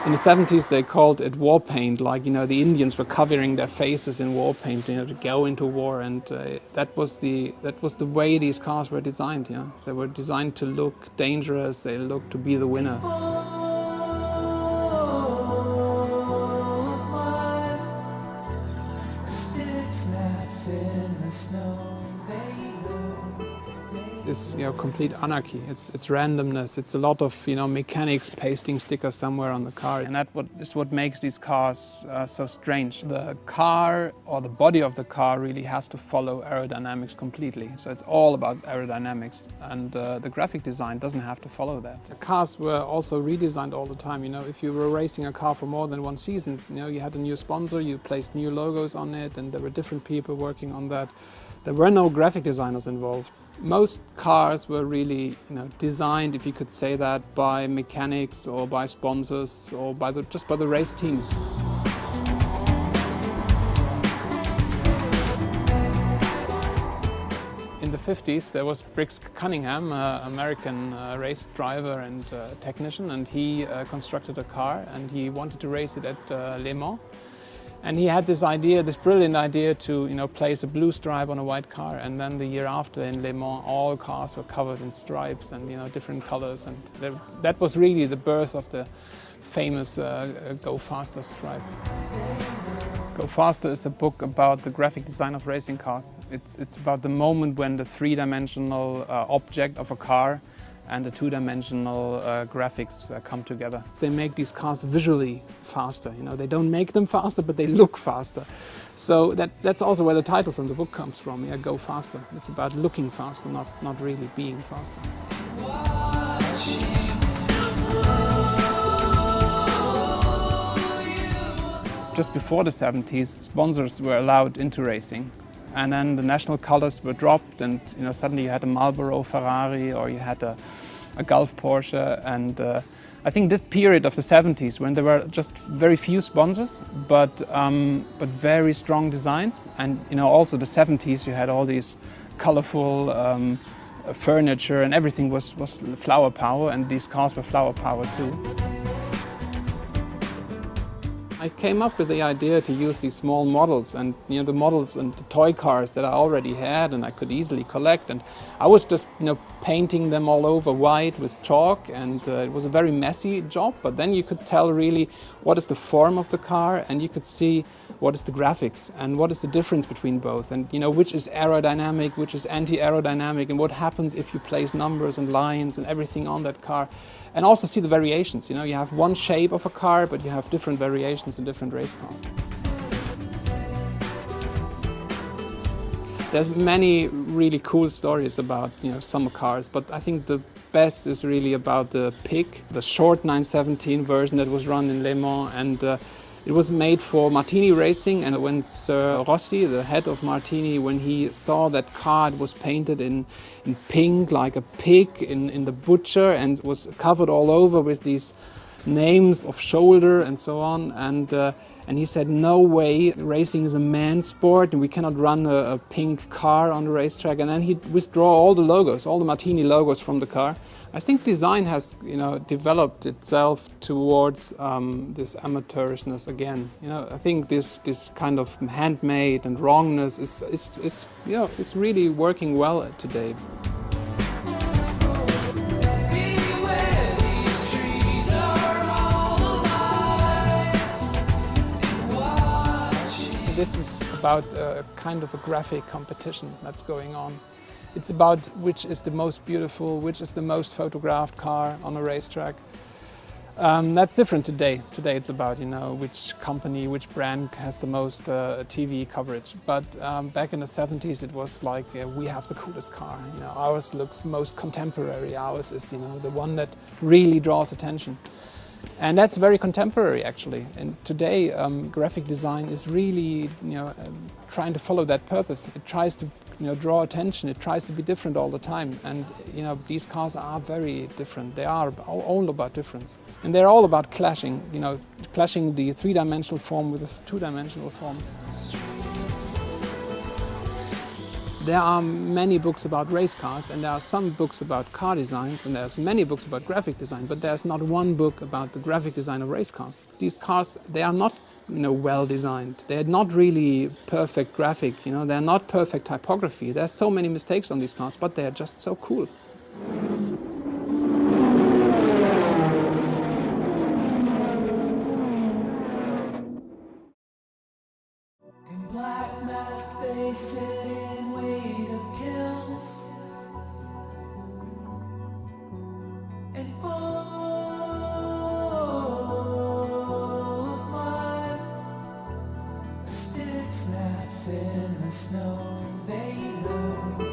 In the 70s they called it war paint, like, you know, the Indians were covering their faces in war paint, you know, to go into war, and that was the way these cars were designed. You know, they were designed to look dangerous, they looked to be the winner. Is, you know, complete anarchy. It's randomness. It's a lot of, you know, mechanics pasting stickers somewhere on the car, and that is what makes these cars so strange. The car or the body of the car really has to follow aerodynamics completely. So it's all about aerodynamics, and the graphic design doesn't have to follow that. The cars were also redesigned all the time. You know, if you were racing a car for more than one season, you know, you had a new sponsor, you placed new logos on it, and there were different people working on that. There were no graphic designers involved. Most cars were really, you know, designed, if you could say that, by mechanics or by sponsors or just by the race teams. In the 50s there was Briggs Cunningham, an American race driver and technician, and he constructed a car and he wanted to race it at Le Mans. And he had this idea, this brilliant idea to, you know, place a blue stripe on a white car, and then the year after in Le Mans all cars were covered in stripes and, you know, different colors, and that was really the birth of the famous Go Faster stripe. Go Faster is a book about the graphic design of racing cars. It's about the moment when the three-dimensional object of a car and the two-dimensional graphics come together. They make these cars visually faster. You know, they don't make them faster, but they look faster. So that's also where the title from the book comes from. Yeah, Go Faster. It's about looking faster, not really being faster. Just before the 70s, sponsors were allowed into racing. And then the national colors were dropped, and, you know, suddenly you had a Marlboro Ferrari or you had a Gulf Porsche. And I think that period of the 70s, when there were just very few sponsors, but very strong designs, and, you know, also the 70s, you had all these colorful furniture, and everything was flower power, and these cars were flower power too. I came up with the idea to use these small models, and, you know, the models and the toy cars that I already had and I could easily collect, and I was just, you know, painting them all over white with chalk, and it was a very messy job, but then you could tell really what is the form of the car, and you could see what is the graphics and what is the difference between both, and, you know, which is aerodynamic, which is anti-aerodynamic, and what happens if you place numbers and lines and everything on that car. And also see the variations. You know, you have one shape of a car, but you have different variations in different race cars. There's many really cool stories about, you know, some cars, but I think the best is really about the Pig, the short 917 version that was run in Le Mans, and it was made for Martini Racing. And when Sir Rossi, the head of Martini, when he saw that car, it was painted in pink like a pig in the butcher, and was covered all over with these names of shoulder and so on. And he said, no way, racing is a man's sport and we cannot run a pink car on the racetrack. And then he'd withdraw all the logos, all the Martini logos from the car. I think design has, you know, developed itself towards this amateurishness again. You know, I think this kind of handmade and wrongness is you know, is really working well today. This is about a kind of a graphic competition that's going on. It's about which is the most beautiful, which is the most photographed car on a racetrack. That's different today. Today it's about, you know, which company, which brand has the most TV coverage. But back in the 70s it was like, we have the coolest car. You know, ours looks most contemporary. Ours is, you know, the one that really draws attention. And that's very contemporary, actually. And today, graphic design is really, you know, trying to follow that purpose. It tries to, you know, draw attention. It tries to be different all the time. And, you know, these cars are very different. They are all about difference. And they're all about clashing, you know, clashing the three-dimensional form with the two-dimensional forms. There are many books about race cars, and there are some books about car designs, and there's many books about graphic design, but there's not one book about the graphic design of race cars. These cars, they are not, well designed. They're not really perfect graphic, they're not perfect typography. There's so many mistakes on these cars, but they're just so cool. In black mask they sit in weight of kills and full of mud. A stick snaps in the snow. They know.